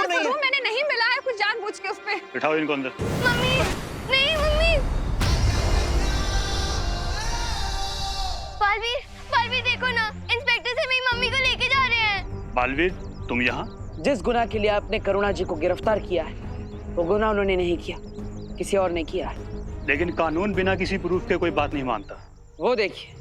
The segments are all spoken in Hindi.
और नहीं है। मैंने नहीं मिलाया कुछ जानबूझ के उस पे। बिठाओ इनको अंदर। मम्मी नहीं मम्मी। बालवीर बालवीर देखो ना, इंस्पेक्टर से मेरी मम्मी को लेके जा रहे हैं। बालवीर तुम यहाँ? जिस गुनाह के लिए आपने करुणा जी को गिरफ्तार किया है वो गुनाह उन्होंने नहीं किया, किसी और ने किया है। लेकिन कानून बिना किसी प्रूफ के कोई बात नहीं मानता। वो देखिए,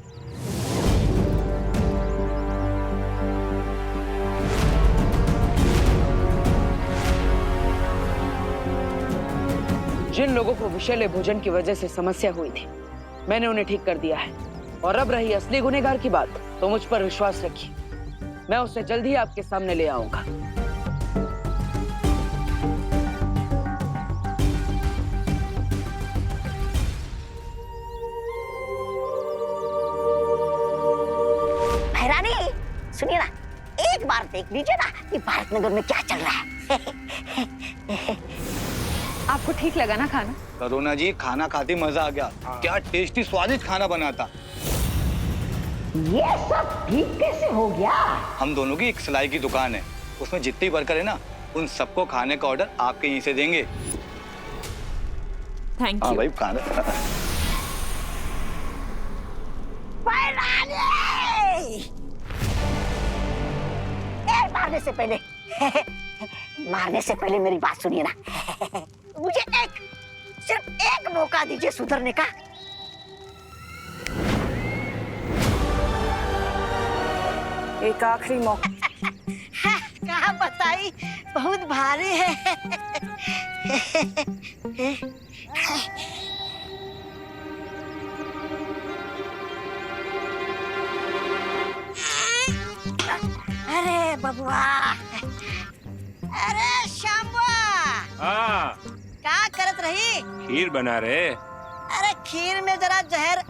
जिन लोगों को विषैले भोजन की वजह से समस्या हुई थी मैंने उन्हें ठीक कर दिया है। और अब रही असली गुनहगार की बात, तो मुझ पर विश्वास रखिए, मैं उसे जल्द ही आपके सामने ले आऊंगा। रानी सुनिए ना, एक बार देख लीजिए ना कि भारत नगर में क्या चल रहा है। आपको ठीक लगा ना खाना? करुणा जी खाना खाते मजा आ गया। क्या टेस्टी स्वादिष्ट खाना बना था। ये सब ठीक कैसे हो गया? हम दोनों की एक सिलाई की दुकान है, उसमें जितनी वर्कर है ना उन सबको खाने का ऑर्डर आपके यहीं से देंगे। थैंक हाँ यू। भाई खाना। मारने से पहले मेरी बात सुनिए ना। मुझे सिर्फ एक मौका दीजिए सुधरने का। एक आखिरी मौका। कहाँ बताई, बहुत भारी है। अरे बबुआ, अरे श्यामुआ, हाँ क्या करत रही? खीर बना रहे। अरे खीर में जरा जहर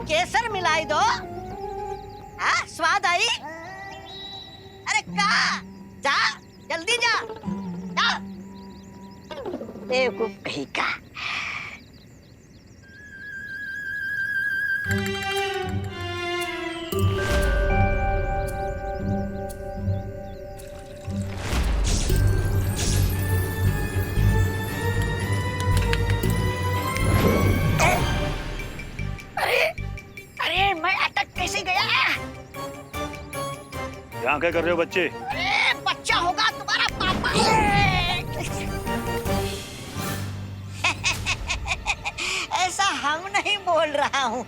केसर मिलाई दो। हाँ स्वाद आई। अरे का जा जल्दी जा, जा। बेवकूफ कहीं का। यहाँ क्या कर रहे हो बच्चे? अरे बच्चा होगा तुम्हारा पापा। ऐसा हम नहीं बोल रहा हूँ।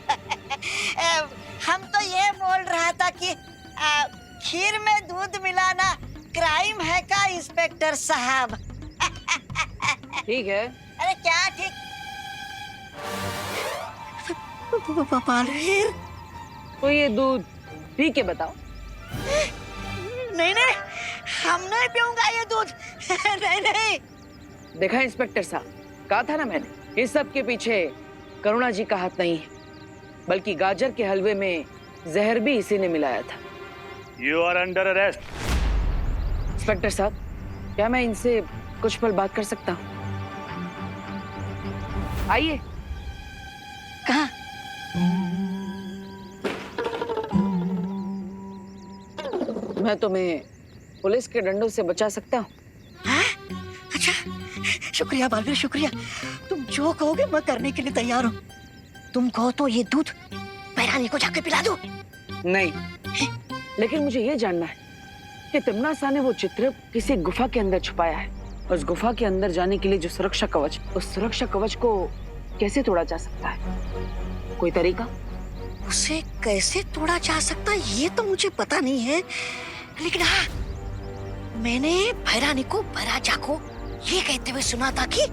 हम तो ये बोल रहा था कि खीर में दूध मिलाना क्राइम है का इंस्पेक्टर साहब? ठीक है। अरे क्या ठीक? बालवीर, तो ये दूध पी के बताओ। नहीं नहीं, हम नहीं पीऊंगा ये दूध। नहीं नहीं। देखा इंस्पेक्टर साहब, कहा था ना मैंने, इस सब के पीछे करुणा जी का हाथ नहीं है, बल्कि गाजर के हलवे में जहर भी इसी ने मिलाया था। You are under arrest. Inspector साहब, क्या मैं इनसे कुछ पल बात कर सकता हूँ? आइए। कहाँ? मैं तुम्हें पुलिस के डंडों से बचा सकता हूँ। अच्छा, शुक्रिया बालवीर, शुक्रिया। तुम जो कहोगे मैं करने के लिए तैयार हूँ। तुम कहो तो ये दूध पैरानी को जाके पिला दूं? नहीं, लेकिन मुझे ये जानना है कि तिम्ना सा ने वो चित्र किसी गुफा के अंदर छुपाया है। उस गुफा के अंदर जाने के लिए जो सुरक्षा कवच, उस सुरक्षा कवच को कैसे तोड़ा जा सकता है? कोई तरीका? उसे कैसे तोड़ा जा सकता है ये तो मुझे पता नहीं है, लेकिन हाँ, मैंने भैरानी को भैराजा को ये कहते हुए सुना था कि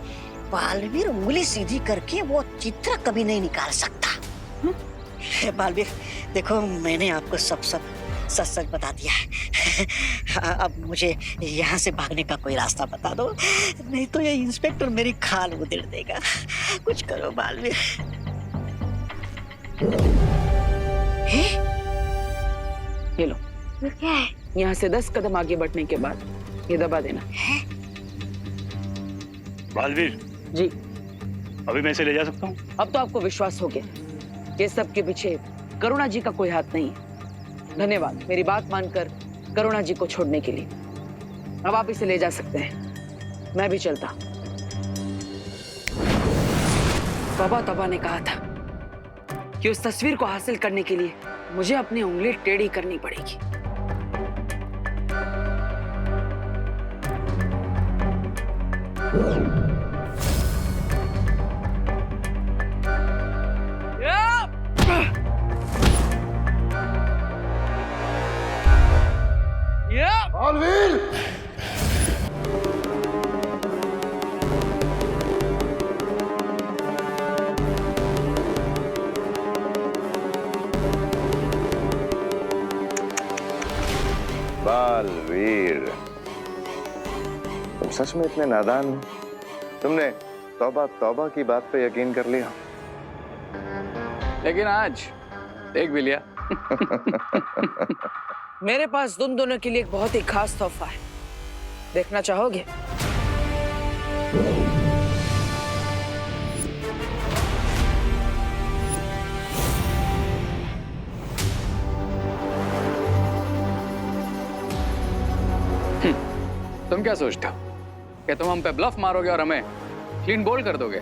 बालवीर उंगली सीधी करके वो चित्र कभी नहीं निकाल सकता। बालवीर देखो, मैंने आपको सब सच सच बता दिया है। अब मुझे यहाँ से भागने का कोई रास्ता बता दो, नहीं तो ये इंस्पेक्टर मेरी खाल उधेड़ देगा। कुछ करो बालवीर। ये लो, क्या है? यहाँ से 10 कदम आगे बढ़ने के बाद ये दबा देना। बालवीर जी। अभी मैं इसे ले जा सकता हूँ? अब तो आपको विश्वास हो गया कि सब के पीछे करुणा जी का कोई हाथ नहीं है। धन्यवाद मेरी बात मानकर करुणा जी को छोड़ने के लिए। अब आप इसे ले जा सकते हैं, मैं भी चलता। बाबा तबा ने कहा था कि उस तस्वीर को हासिल करने के लिए मुझे अपनी उंगली टेढ़ी करनी पड़ेगी। बालवीर! बालवीर, तुम सच में इतने नादान हो? तुमने तौबा तौबा की बात पे यकीन कर लिया। लेकिन आज देख भी लिया। मेरे पास तुम दोनों के लिए एक बहुत ही खास तोहफा है, देखना चाहोगे? तुम क्या सोचते हो कि तुम हम पे ब्लफ मारोगे और हमें क्लीन बोल्ड कर दोगे?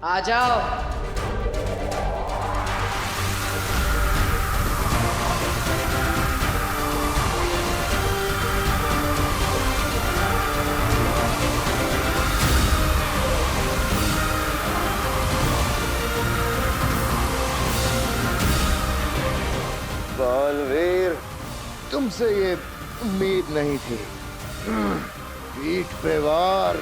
आ जाओ। बालवीर, तुमसे ये उम्मीद नहीं थी। पीठ पे वार।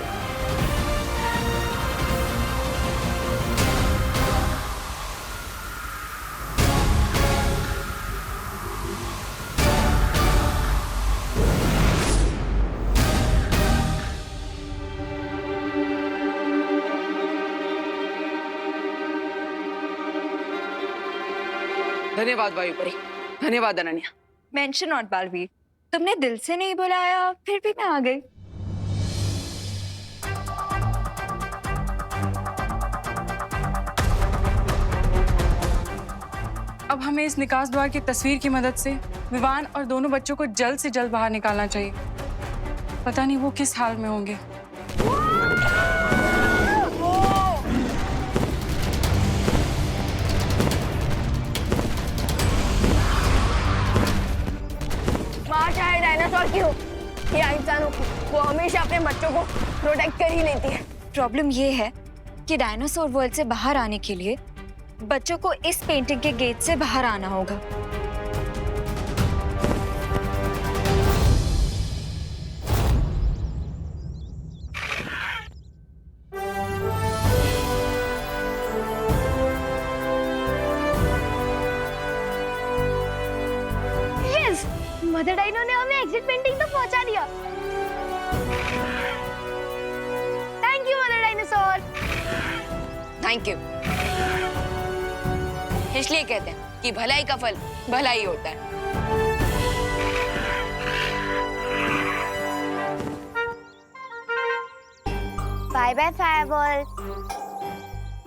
धन्यवाद वायुपरी, धन्यवाद अनन्या। मेंशन नॉट बालवीर, तुमने दिल से नहीं बुलाया फिर भी मैं आ गई। अब हमें इस निकास द्वार की तस्वीर की मदद से विवान और दोनों बच्चों को जल्द से जल्द बाहर निकालना चाहिए। पता नहीं वो किस हाल में होंगे। माँ चाहे डायनासोर की हो या इंसानों की, वो हमेशा अपने बच्चों को प्रोटेक्ट कर ही लेती है। प्रॉब्लम ये है कि डायनासोर वर्ल्ड से बाहर आने के लिए बच्चों को इस पेंटिंग के गेट से बाहर आना होगा। यस, मदर डाइनो ने हमें एग्जिट पेंटिंग तो पहुंचा दिया। Thank you mother dinosaur. Thank you. इसलिए कहते हैं कि भलाई का फल भलाई होता है। Bye bye fireball.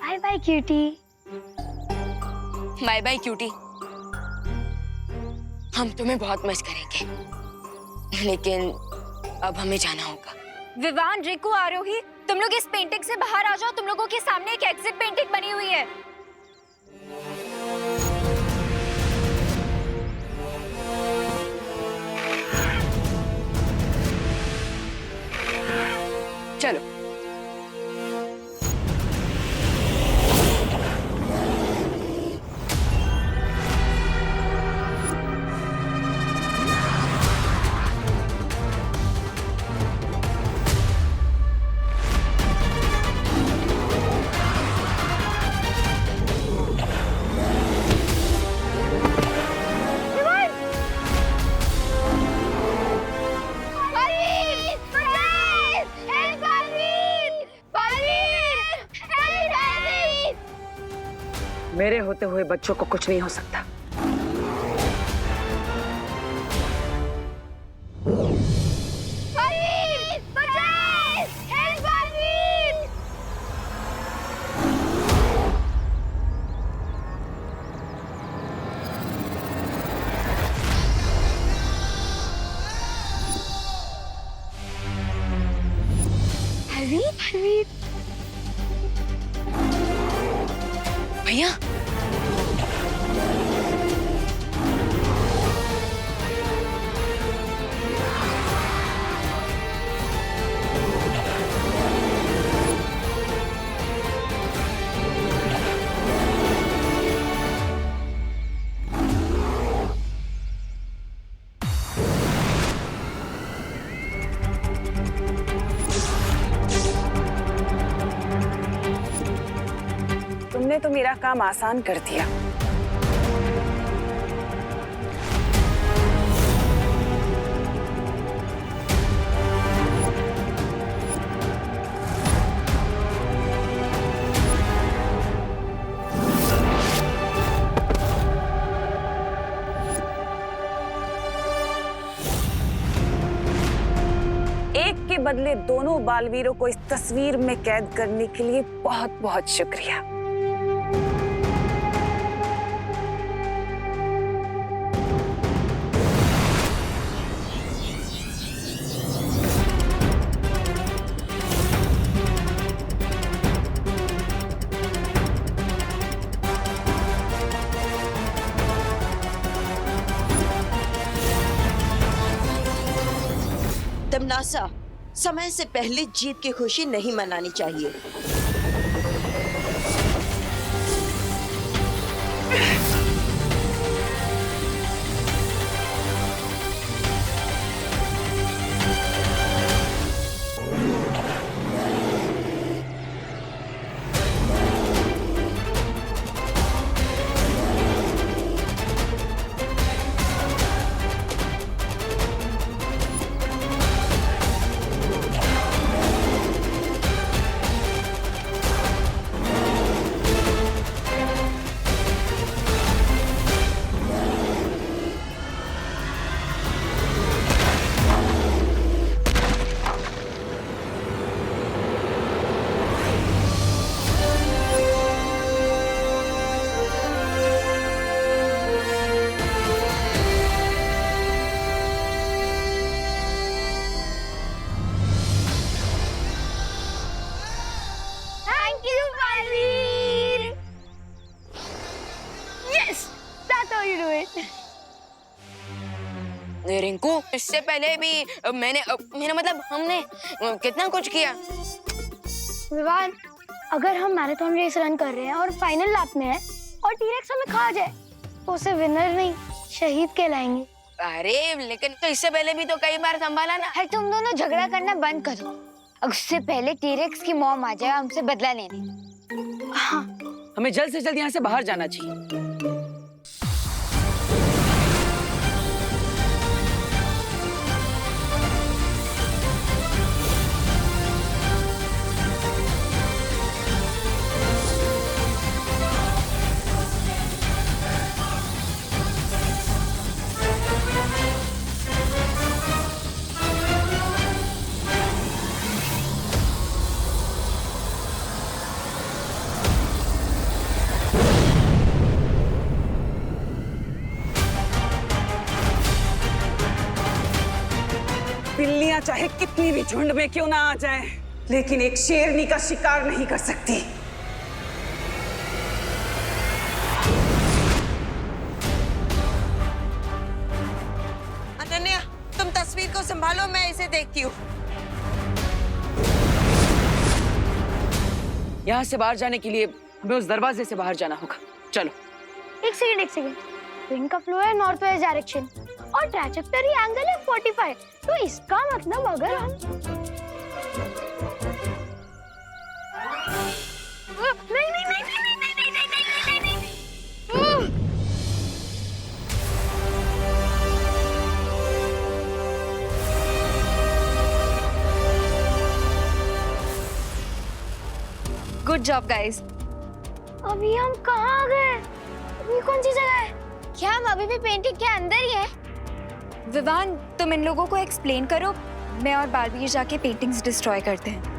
Bye bye cutie. Bye bye cutie. हम तुम्हें बहुत मिस करेंगे, लेकिन अब हमें जाना होगा। विवान, रिकू, आरोही, तुम लोग इस पेंटिंग से बाहर आ जाओ। तुम लोगों के सामने एक एग्जिट पेंटिंग बनी हुई है। चलो। मेरे होते हुए बच्चों को कुछ नहीं हो सकता। बालवीर। भैया तुमने तो मेरा काम आसान कर दिया। एक के बदले दोनों बालवीरों को इस तस्वीर में कैद करने के लिए बहुत बहुत शुक्रिया। तमनासा, समय से पहले जीत की खुशी नहीं मनानी चाहिए। रिंकू, इससे पहले भी मेरा मतलब हमने कितना कुछ किया। विवान, अगर हम मैराथन रेस रन कर रहे हैं और फाइनल लैप में है और टी-रेक्स हमें खा जाए तो उसे विनर नहीं शहीद कहलाएंगे। अरे लेकिन तो इससे पहले भी तो कई बार संभाला ना। है, तुम दोनों झगड़ा करना बंद करो। अब उससे पहले टी-रेक्स की मॉम आ जाए हमसे बदला लेने। हाँ, हमें जल्द से जल्द यहाँ से बाहर जाना चाहिए। बिल्लियां चाहे कितनी भी झुंड में क्यों ना आ जाएं, लेकिन एक शेरनी का शिकार नहीं कर सकती। अनन्या, तुम तस्वीर को संभालो, मैं इसे देखती हूँ। यहाँ से बाहर जाने के लिए हमें उस दरवाजे से बाहर जाना होगा। चलो। एक सेकंड। विंड का फ्लो है नॉर्थ वेस्ट डायरेक्शन और ट्रैजेक्टरी एंगल है 45। तो इसका मतलब अगर हम नहीं। Good job guys. अभी हम कहाँ आ गए? अभी कौन सी जगह है? क्या हम अभी भी पेंटिंग के अंदर ही हैं? विवान, तुम इन लोगों को एक्सप्लेन करो, मैं और बालवीर जाके पेंटिंग्स डिस्ट्रॉय करते हैं।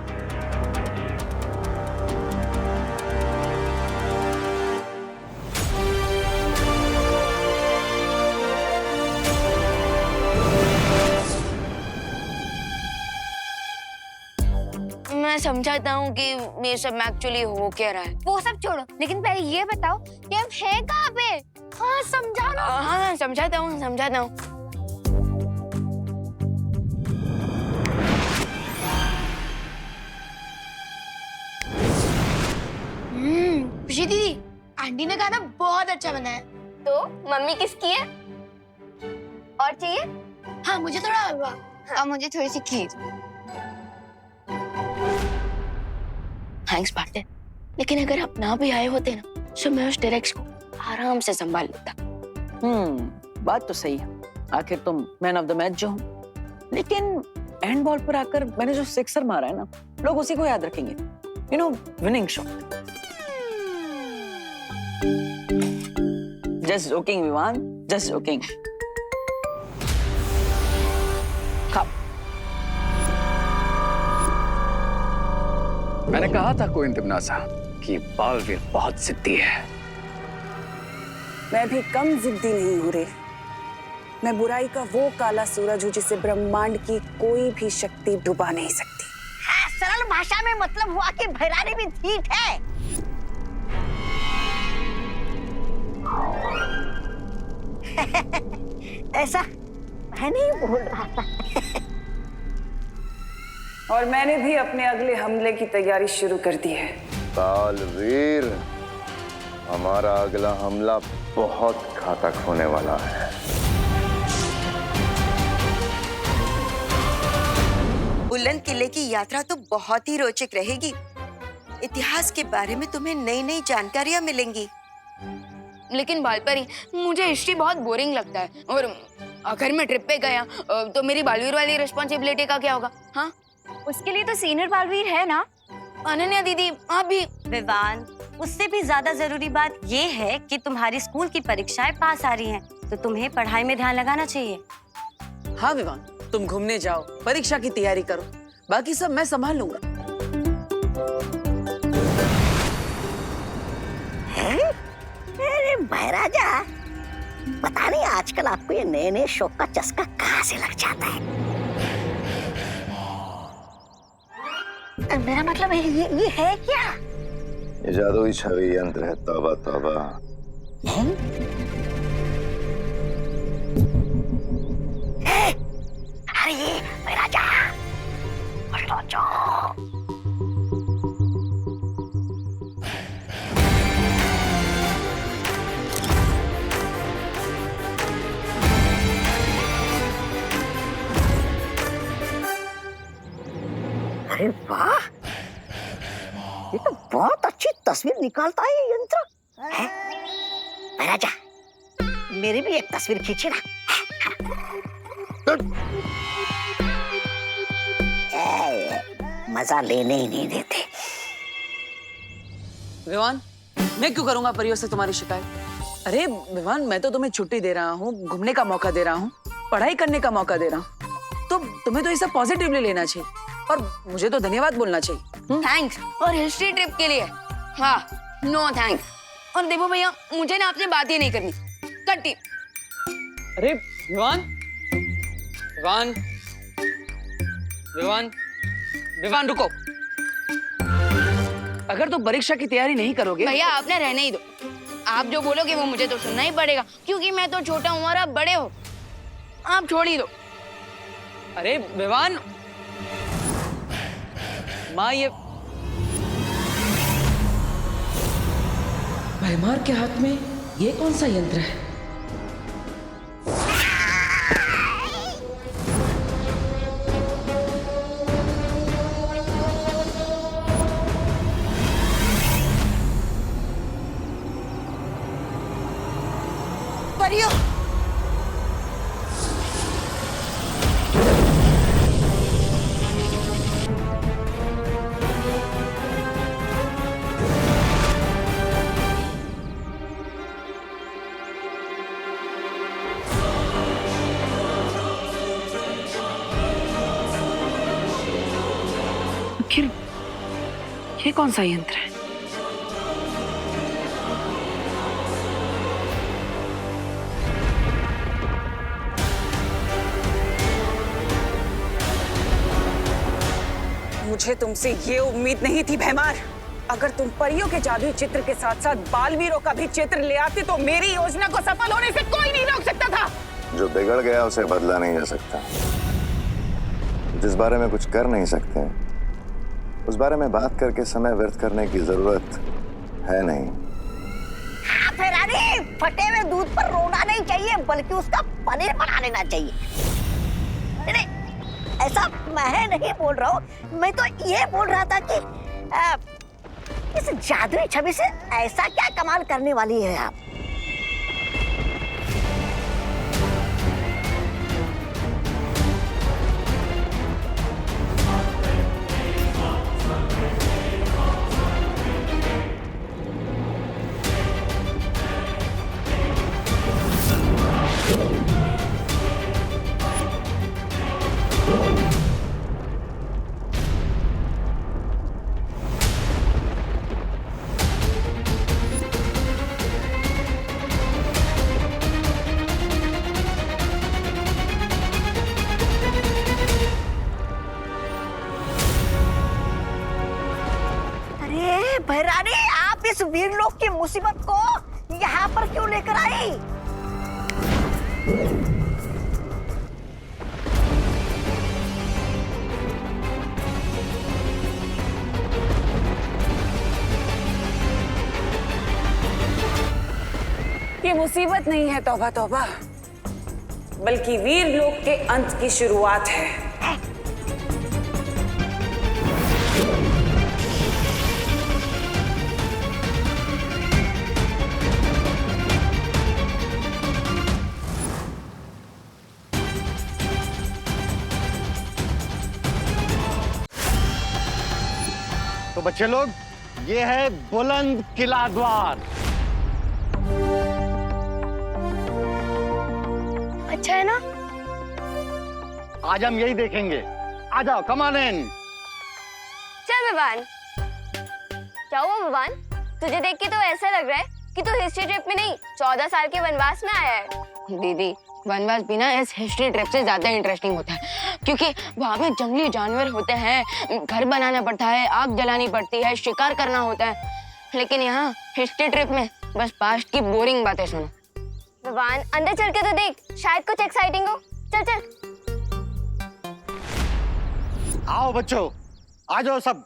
मैं मैं समझाता हूँ कि मेरे सब एक्चुअली हो क्या रहा है। वो सब छोड़ो, लेकिन पहले ये बताओ कि हम हैं कहाँ पे? हाँ समझा ना। हाँ समझाता हूँ समझाता हूँ। खुशी दीदी, आंटी ने खाना बहुत अच्छा बना है। तो मम्मी किसकी है? और चाहिए? हाँ मुझे थोड़ा हलवा। और मुझे थोड़ी सी खीर। थैंक्स पार्टनर, लेकिन अगर आप ना भी आए होते ना तो मैं उस डायरेक्ट को आराम से संभाल लेता। बात तो सही है। आखिर तुम मैन ऑफ द मैच जो हो, लेकिन एंड बॉल पर आकर मैंने जो सिक्सर मारा है ना, लोग उसी को याद रखेंगे। You know, winning shot. Just joking Vivaan, just joking. खाओ। मैंने कहा था कोई तिमनासा कि बालवीर बहुत जिद्दी है। मैं भी कम जिद्दी नहीं हूँ रे। मैं बुराई का वो काला सूरज हूँ जिसे ब्रह्मांड की कोई भी शक्ति डुबा नहीं सकती। हाँ, सरल भाषा में मतलब हुआ कि भैरानी भी ठीक है। ऐसा मैं नहीं बोल रहा था। और मैंने भी अपने अगले हमले की तैयारी शुरू कर दी है। बालवीर, हमारा अगला हमला बहुत घातक होने वाला है। बुलंद किले की यात्रा तो बहुत ही रोचक रहेगी। इतिहास के बारे में तुम्हें नई नई जानकारियां मिलेंगी। लेकिन बालपरी, मुझे हिस्ट्री बहुत बोरिंग लगता है, और अगर मैं ट्रिप पे गया तो मेरी बालवीर वाली रिस्पॉन्सिबिलिटी का क्या होगा? हाँ, उसके लिए तो सीनियर बालवीर है ना। अनन्या दीदी, आप भी। विवान, उससे भी ज्यादा जरूरी बात ये है कि तुम्हारी स्कूल की परीक्षाएं पास आ रही हैं, तो तुम्हें पढ़ाई में ध्यान लगाना चाहिए। हाँ विवान, तुम घूमने जाओ, परीक्षा की तैयारी करो, बाकी सब मैं संभाल लूंगा। अरे महाराजा, पता नहीं आजकल आपको ये नए नए शौक का चस्का कहाँ से लग जाता है। मेरा मतलब ये है क्या? ये जादुई छवि यंत्र है। तौबा तौबा। अरे ये महाराजा, अरे वाह, ये तो बहुत अच्छी तस्वीर निकालता है ये यंत्र। महाराजा, मेरी भी एक तस्वीर खींची ना। मजा लेने ही नहीं देते। विवान, मैं क्यों करूंगा परियों से तुम्हारी शिकायत? अरे विवान, मैं तो तुम्हें छुट्टी दे रहा हूँ, घूमने का मौका दे रहा हूँ, पढ़ाई करने का मौका दे रहा हूँ, तो तुम्हें तो ये सब पॉजिटिवली लेना चाहिए और मुझे तो धन्यवाद बोलना चाहिए। थैंक्स। और हिस्ट्री ट्रिप के लिए हाँ, नो थैंक्स। और देखो भैया, मुझे ना आपसे बात ही नहीं करनी, कट्टी। अरे विवान, विवान, विवान, विवान रुको। अगर तुम परीक्षा की तैयारी नहीं करोगे भैया, आप ना रहने ही दो। आप जो बोलोगे वो मुझे तो सुनना ही पड़ेगा, क्योंकि मैं तो छोटा हूँ और आप बड़े हो। आप छोड़ ही दो। अरे विवान, माँ, ये भैमार के हाथ में ये कौन सा यंत्र है? परियो, आखिर ये कौन सा यंत्र है? मुझे तुमसे ये उम्मीद नहीं थी भैमार। अगर तुम परियों के जादुई चित्र के साथ साथ बालवीरों का भी चित्र ले आते तो मेरी योजना को सफल होने से कोई नहीं रोक सकता था। जो बिगड़ गया उसे बदला नहीं जा सकता। जिस बारे में कुछ कर नहीं सकते उस बारे में बात करके समय व्यर्थ करने की जरूरत है नहीं। फेरानी, फटे हुए दूध पर रोना नहीं चाहिए बल्कि उसका पनीर बना लेना चाहिए। नहीं, ऐसा मैं नहीं बोल रहा हूँ, मैं तो ये बोल रहा था कि इस जादुई छवि से ऐसा क्या कमाल करने वाली है आप? भैरानी, आप इस वीर लोक की मुसीबत को यहाँ पर क्यों लेकर आई? ये मुसीबत नहीं है तौबा तौबा, बल्कि वीर लोक के अंत की शुरुआत है। तो बच्चे लोग, ये है बुलंद किला द्वार। अच्छा है ना? आज हम यही देखेंगे। आ जाओ, कम ऑन इन। चल विवान। क्या हुआ विवान? तुझे देख के तो ऐसा लग रहा है कि तू हिस्ट्री ट्रिप में नहीं 14 साल के वनवास में आया है। दीदी, वनवास भी ना इस हिस्ट्री ट्रिप से ज्यादा इंटरेस्टिंग होता है, क्योंकि वहाँ पे जंगली जानवर होते हैं, घर बनाना पड़ता है, आग जलानी पड़ती है, शिकार करना होता है। लेकिन यहाँ हिस्ट्री ट्रिप में बस पास्ट की बोरिंग बातें सुनो। विवान, अंदर चल के तो देख, शायद कुछ एक्साइटिंग हो। चल चल। आओ बच्चों, आ जाओ सब।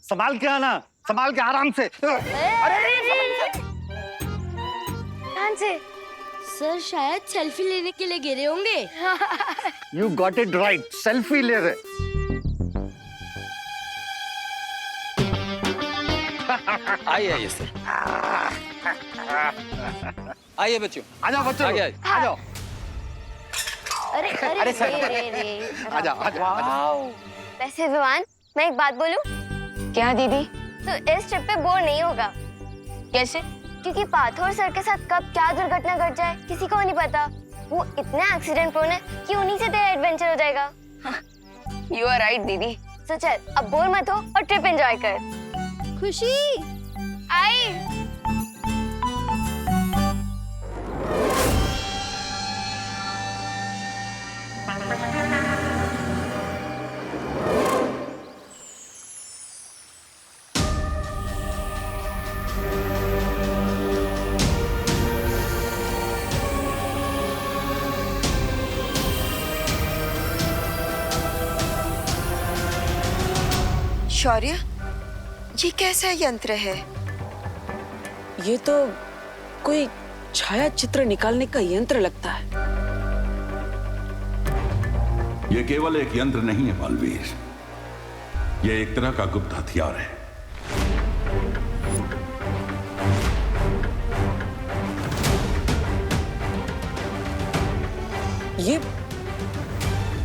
संभाल के आना, संभाल के आराम से। ध्यान से। सर शायद सेल्फी लेने के लिए गिरे होंगे। You got it right, selfie ले रहे। आइए आइए सर। आइए बच्चों। आ जाओ बच्चों, आ जाओ। अरे अरे सर, आ जाओ, आ जाओ। वैसे विवान, मैं एक बात बोलूं? क्या दीदी? तो इस ट्रिप पे बोर नहीं होगा। कैसे? क्योंकि पाथोर सर के साथ कब क्या दुर्घटना घट जाए किसी को नहीं पता। वो इतना एक्सीडेंट प्रोन है कि उन्हीं से तेरा एडवेंचर हो जाएगा। यू आर राइट दीदी। तो चल, अब बोर मत हो और ट्रिप एंजॉय कर। खुशी आई। शौर्य, ये कैसा यंत्र है? ये तो कोई छाया चित्र निकालने का यंत्र लगता है। ये केवल एक यंत्र नहीं है बालवीर, ये एक तरह का गुप्त हथियार है।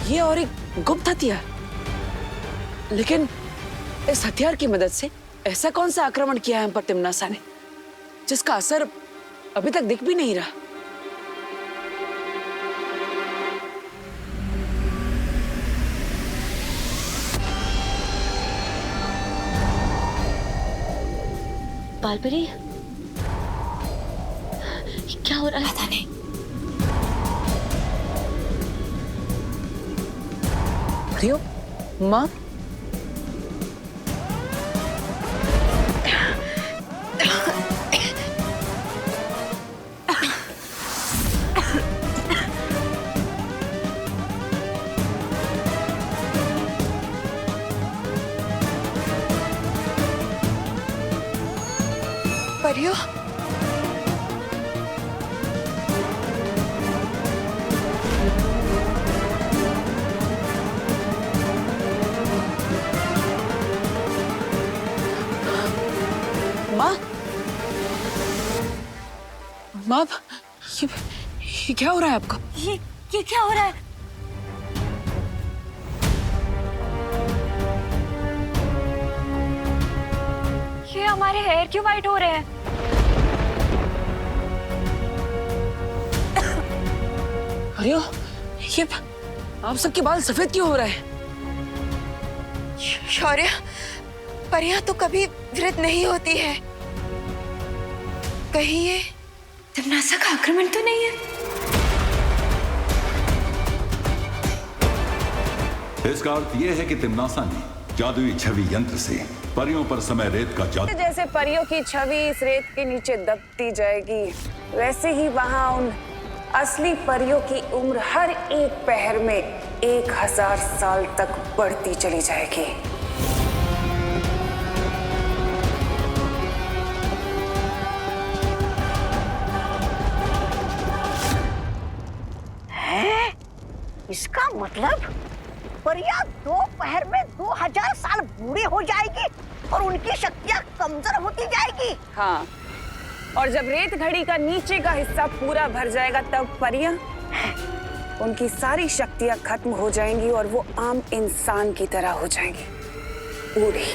ये और एक गुप्त हथियार। लेकिन इस हथियार की मदद से ऐसा कौन सा आक्रमण किया है हम पर तिम्नासा ने, जिसका असर अभी तक दिख भी नहीं रहा? बालपरी, क्या हो रहा है? पता नहीं। प्रियो, माँ, परियो, माँ, माँ, ये क्या हो रहा है आपको? ये क्या हो रहा है? ये हमारे हेयर क्यों वाइट हो रहे हैं? अरे ये आप सबके बाल सफेद क्यों हो रहे हैं? शौर्य, परियां तो कभी वृद्ध नहीं होती है। कहीं ये तिम्नासा का आक्रमण तो नहीं है? इसका अर्थ यह है कि तिम्नासा ने जादुई छवि यंत्र से परियों पर समय रेत का जादू, जैसे परियों की छवि इस रेत के नीचे दबती जाएगी, वैसे ही वहां उन असली परियों की उम्र हर एक पहर में 1000 साल तक बढ़ती चली जाएगी। इसका मतलब परियां 2 पहर में 2000 साल बूढ़ी हो जाएगी और उनकी शक्तियां कमजोर होती जाएगी। हाँ, और जब रेत घड़ी का नीचे का हिस्सा पूरा भर जाएगा तब परियां उनकी सारी शक्तियां खत्म हो जाएंगी और वो आम इंसान की तरह हो जाएंगी, बूढ़ी।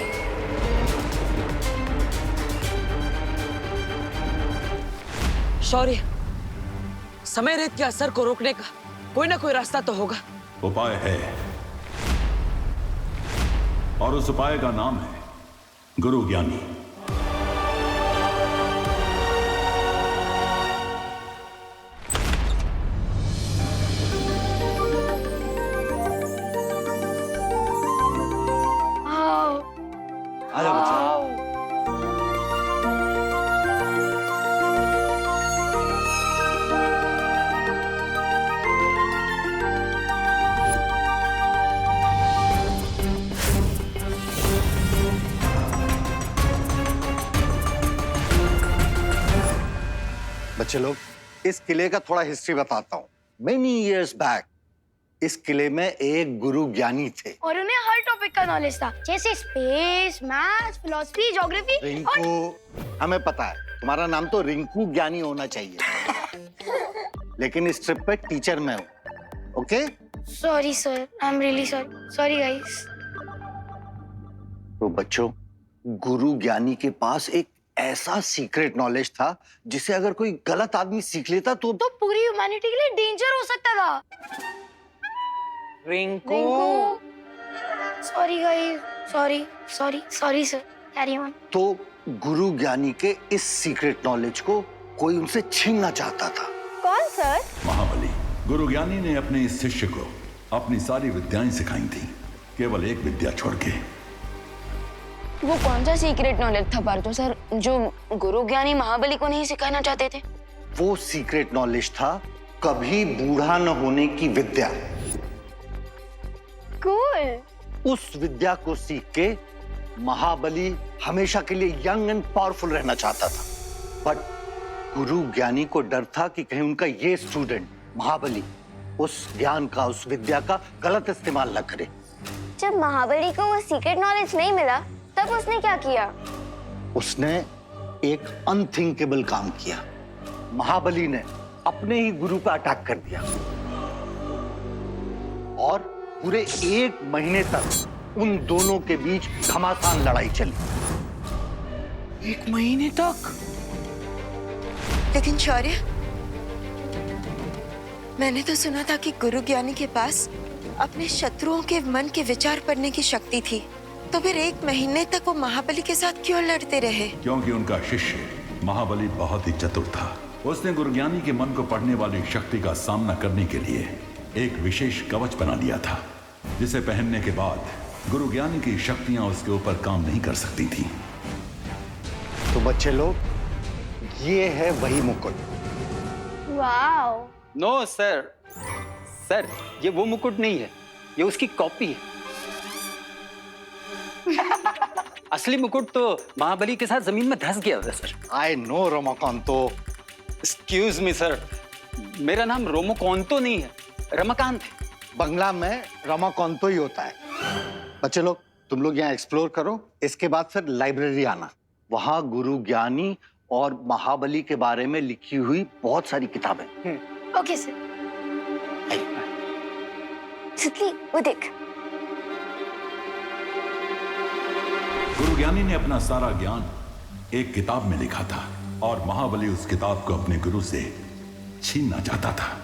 शौर्य, समय रेत के असर को रोकने का कोई ना कोई रास्ता तो होगा। उपाय है और उस उपाय का नाम है गुरु ज्ञानी। आ जाओ बच्चा। बच्चे लोग, इस किले का थोड़ा हिस्ट्री बताता हूँ। मेनी इयर्स बैक इस किले में एक गुरु ज्ञानी थे और उन्हें हर टॉपिक का नॉलेज था, जैसे space, maths, philosophy, geography. Rinku, हमें पता है तुम्हारा नाम तो रिंकू ज्ञानी होना चाहिए, लेकिन इस ट्रिप पे टीचर मैं हूँ। Okay? Sorry sir, I am really sorry. Sorry guys. तो बच्चों, गुरु ज्ञानी के पास एक ऐसा सीक्रेट नॉलेज था जिसे अगर कोई गलत आदमी सीख लेता तो पूरी ह्यूमैनिटी के लिए डेंजर हो सकता था। Rinku, sorry guys, sorry sorry sorry sir, carry on. तो गुरु ज्ञानी के इस सीक्रेट नॉलेज को कोई उनसे छीनना चाहता था। कौन सर? महाबली। गुरु ज्ञानी ने अपने इस शिष्य को अपनी सारी विद्याएं सिखाई थी, केवल एक विद्या छोड़ के। वो कौन सा सीक्रेट नॉलेज था पार्थो सर जो गुरु ज्ञानी महाबली को नहीं सिखाना चाहते थे? वो सीक्रेट नॉलेज था कभी बूढ़ा न होने की विद्या। कूल। उस विद्या को सीख के महाबली हमेशा के लिए यंग एंड पावरफुल रहना चाहता था, बट गुरु ज्ञानी को डर था कि कहीं उनका ये स्टूडेंट महाबली उस ज्ञान का, उस विद्या का गलत इस्तेमाल न करे। जब महाबली को वो सीक्रेट नॉलेज नहीं मिला तब उसने क्या किया? उसने एक अनथिंकेबल काम किया। महाबली ने अपने ही गुरु पर अटैक कर दिया और पूरे 1 महीने तक उन दोनों के बीच घमासान लड़ाई चली। 1 महीने तक? लेकिन शौर्य, मैंने तो सुना था कि गुरु ज्ञानी के पास अपने शत्रुओं के मन के विचार पढ़ने की शक्ति थी, तो फिर 1 महीने तक वो महाबली के साथ क्यों लड़ते रहे? क्योंकि उनका शिष्य महाबली बहुत ही चतुर था। उसने गुरुज्ञानी के मन को पढ़ने वाली शक्ति का सामना करने के लिए एक विशेष कवच बना लिया था, जिसे पहनने के बाद गुरुज्ञानी की शक्तियां उसके ऊपर काम नहीं कर सकती थी। तो बच्चे लोग, ये है वही मुकुट। वाओ। नो सर, सर ये वो मुकुट नहीं है, ये उसकी कॉपी है। असली मुकुट तो महाबली के साथ जमीन में धंस गया था sir. I know Ramakanto. Excuse me sir, मेरा नाम रोमोकांतो नहीं है, रमाकांत है। बंगला में रमाकांतो ही होता है। बच्चे लोग, तुम लोग यहाँ एक्सप्लोर करो, इसके बाद फिर लाइब्रेरी आना। वहाँ गुरु ज्ञानी और महाबली के बारे में लिखी हुई बहुत सारी किताबें। Okay sir. तितली वो देख। गुरु ज्ञानी ने अपना सारा ज्ञान एक किताब में लिखा था और महाबली उस किताब को अपने गुरु से छीनना चाहता था।